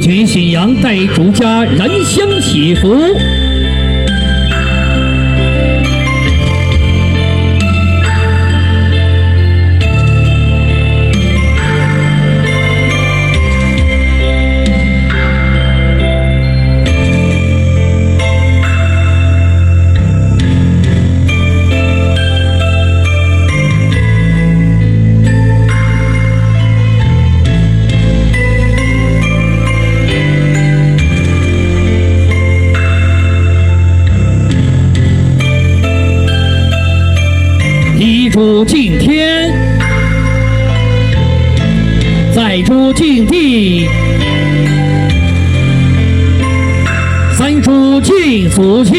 群新娘带主家燃香祈福。一柱敬天，再柱敬地，三柱敬祖亲。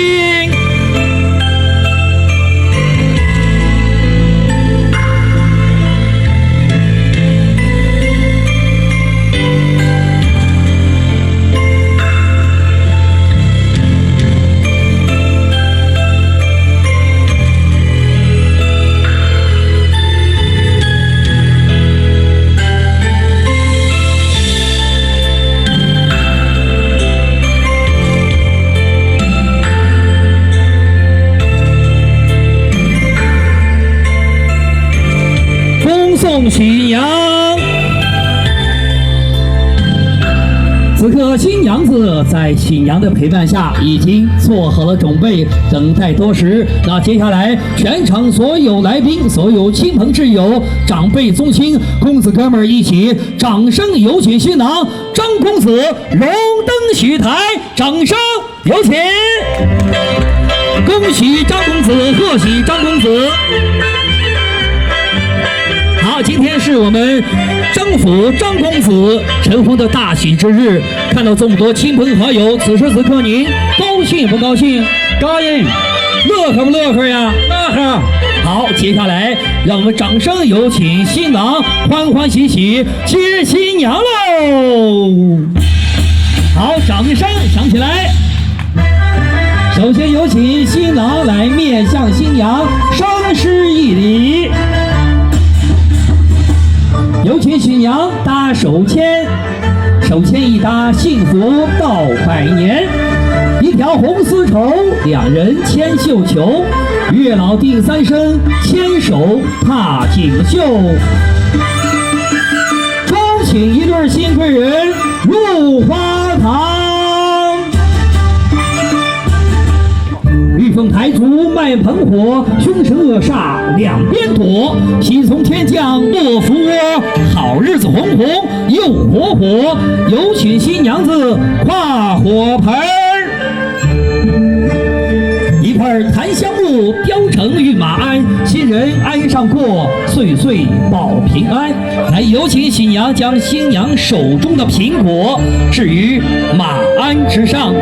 送新娘，此刻新娘子在新娘的陪伴下，已经做好了准备，等待多时。那接下来，全场所有来宾、所有亲朋挚友、长辈宗亲、公子哥们儿一起，掌声有请新郎张公子荣登喜台，掌声有请！恭喜张公子，贺喜张公子！好，今天是我们张府张公子成婚的大喜之日，看到这么多亲朋好友，此时此刻您高兴不高兴？高兴，乐呵不乐呵呀？乐呵。好，接下来让我们掌声有请新郎欢欢喜喜接新娘喽！好，掌声响起来。首先有请新郎来面向新娘深施一礼。有请新娘搭手牵，手牵一搭，幸福到百年。一条红丝绸，两人牵绣球，月老定三生，牵手踏锦绣。恭请一对新贵人入花堂。御风台足迈蓬火，凶神恶煞两边躲。喜从天降落福窝，好日子红红又火火。有请新娘子跨火盆，一块檀香木雕成玉马鞍，新人安上过，岁岁保平安。来，有请新娘将新娘手中的苹果置于马鞍之上。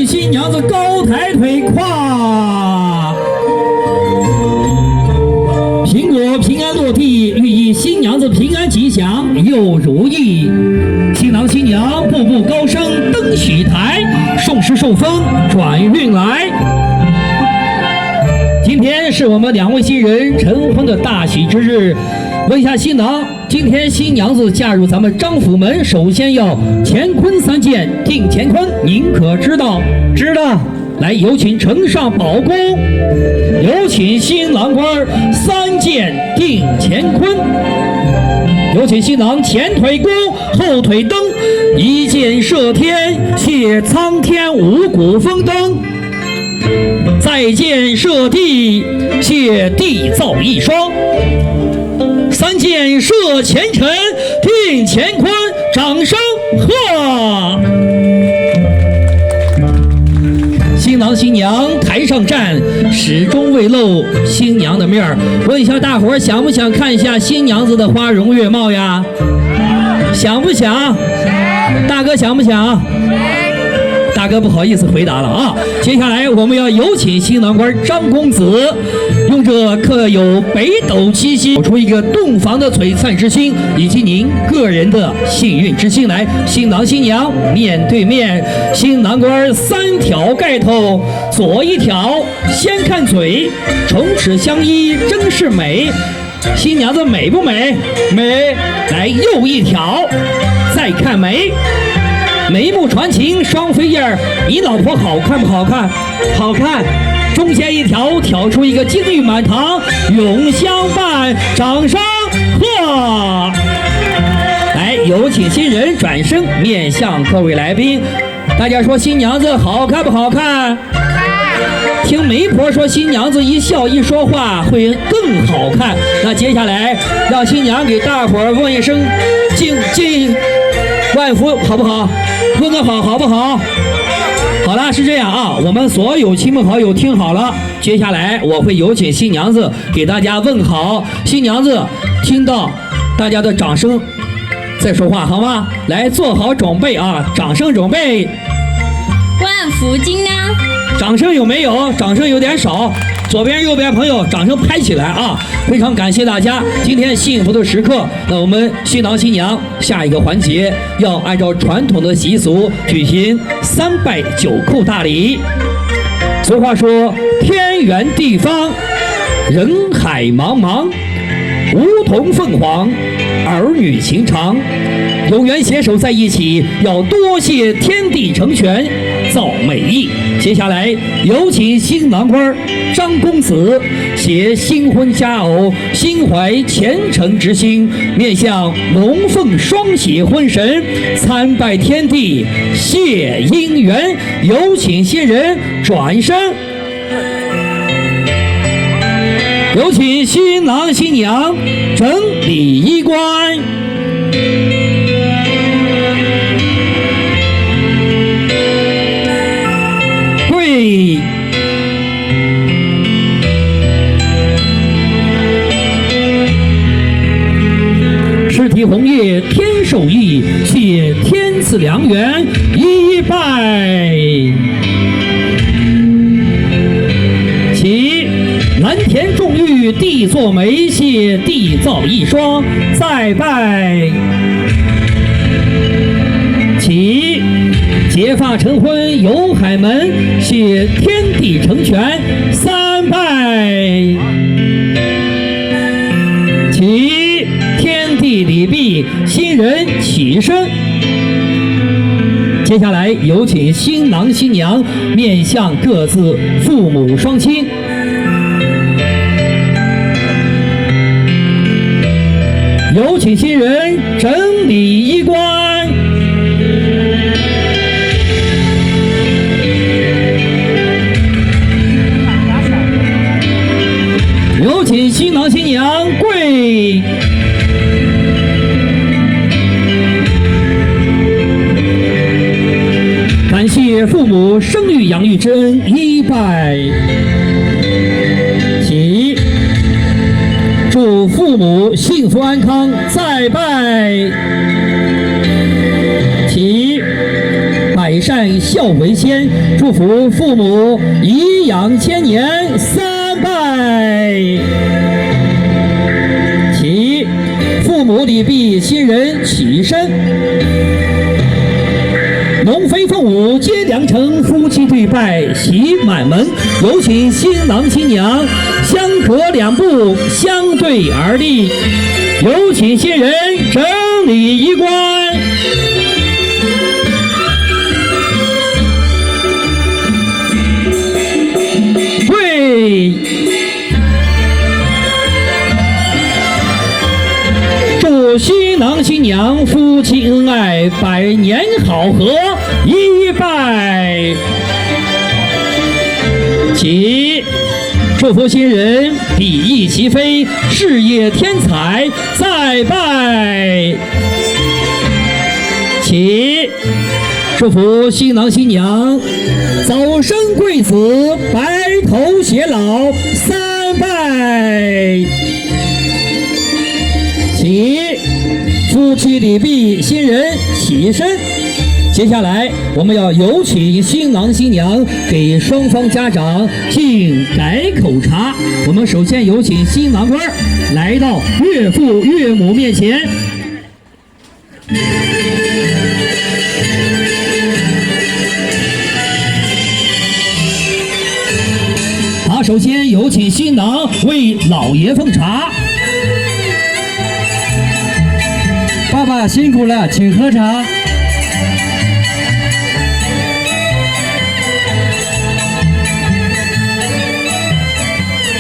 新娘子高抬腿跨，苹果平安落地，寓意新娘子平安吉祥又如意。新郎新娘步步高升登喜台，送诗受封转运来。今天是我们两位新人成婚的大喜之日，问一下新郎，今天新娘子嫁入咱们张府门，首先要乾坤三件定乾坤，您可知道？知道。来，有请呈上宝弓，有请新郎官三件定乾坤。有请新郎前腿弓，后腿蹬，一箭射天，谢苍天五谷丰登。再箭射地，谢地造一双。三箭射前尘，定乾坤，掌声贺！新郎新娘台上站，始终未露新娘的面儿。问一下大伙儿，想不想看一下新娘子的花容月貌呀？想不想？大哥想不想？大大哥不好意思回答了啊。接下来我们要有请新郎官张公子，用这刻有北斗七星，出一个洞房的璀璨之星，以及您个人的幸运之星来。新郎新娘面对面，新郎官3条盖头，左1条，先看嘴，唇齿相依真是美。新娘子美不美？美。来右1条，再看眉，眉目传情双飞燕，你老婆好看不好看？好看。中间1条挑出一个金玉满堂，永相伴，掌声贺！来，有请新人转身面向各位来宾，大家说新娘子好看不好看？听媒婆说，新娘子一笑一说话会更好看。那接下来让新娘给大伙儿问一声敬万福，好不好？问个好，好不好？好了，是这样啊，我们所有亲朋好友听好了，接下来我会有请新娘子给大家问好。新娘子听到大家的掌声再说话，好吗？来，做好准备啊，掌声准备。万福金安。掌声有没有？掌声有点少，左边右边朋友掌声拍起来啊！非常感谢大家，今天幸福的时刻。那我们新郎新娘下一个环节要按照传统的习俗举行3拜9叩大礼。俗话说，天圆地方，人海茫茫，梧桐凤凰，儿女情长，有缘携手在一起，要多谢天地成全，造美意。接下来有请新郎官张公子携新婚佳偶，心怀虔诚之心，面向龙凤双喜婚神，参拜天地谢姻缘。有请新人转身，有请新郎新娘整理衣冠。跪。尸体红叶天授意，谢天赐良缘，一拜。起，蓝田种玉地作媒，谢地造一双，再拜。起，结发成婚游海门，谢天地成全，三拜。起，天地礼毕，新人起身。接下来有请新郎新娘面向各自父母双亲，有请新人整理衣冠。有请新郎新娘跪。感谢父母生育养育之恩，一拜。起，祝父母幸福安康，再拜。起，百善孝为先，祝福父母颐养千年，三拜。起，父母礼毕，新人起身。龙飞凤舞皆良辰，夫妻对拜喜满门。有请新郎新娘相隔2步，相对而立。有请新人整理衣冠。跪。祝新郎新娘夫妻恩爱，百年好合，一拜。起，祝福新人比翼齐飞，事业天才，再拜。起，祝福新郎新娘早生贵子，白头偕老，三拜。起，夫妻礼毕，新人起身。接下来，我们要有请新郎新娘给双方家长敬改口茶。我们首先有请新郎官来到岳父岳母面前。好，首先有请新郎为老爷奉茶。爸爸辛苦了，请喝茶。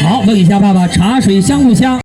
好，问一下爸爸，茶水香不香？